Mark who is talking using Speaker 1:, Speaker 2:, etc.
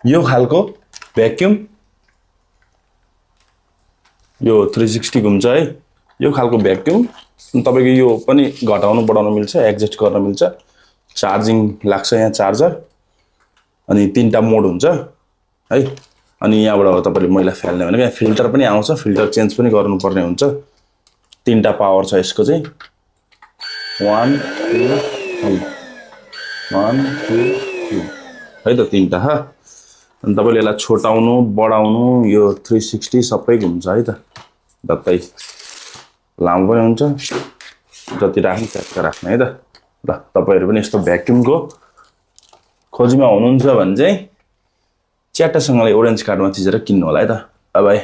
Speaker 1: यो खालको भ्याक्युम यो 360 घुम्छ है यो खालको भ्याक्युम तपाईको यो पनि घटाउनु बढाउनु मिल्छ एडजस्ट गर्न मिल्छ चार्जिङ लाग्छ यहाँ चार्जर अनि तीनटा मोड हुन्छ है अनि यहाँबाट तपाईले मैला फाल्ने भनेको यहाँ फिल्टर पनि आउँछ फिल्टर चेन्ज पनि गर्नुपर्ने हुन्छ तीनटा पावर छ यसको चाहिँ 1 2 3 1 2 3 है त तीनटा ह अनि तपाईले यसलाई छोटाउनु बढाउनु यो 360 सबै घुम्छ है त दत्तै लामो पनि हुन्छ जति राख्नु त्यति राख्ने है त ल तपाईहरु पनि यस्तो भ्याक्युमको खोजीमा हुनुहुन्छ भने चाहिँ च्याटासँगले ओरेन्ज कार्डमा थिचेर किन्नु होला है त बाइ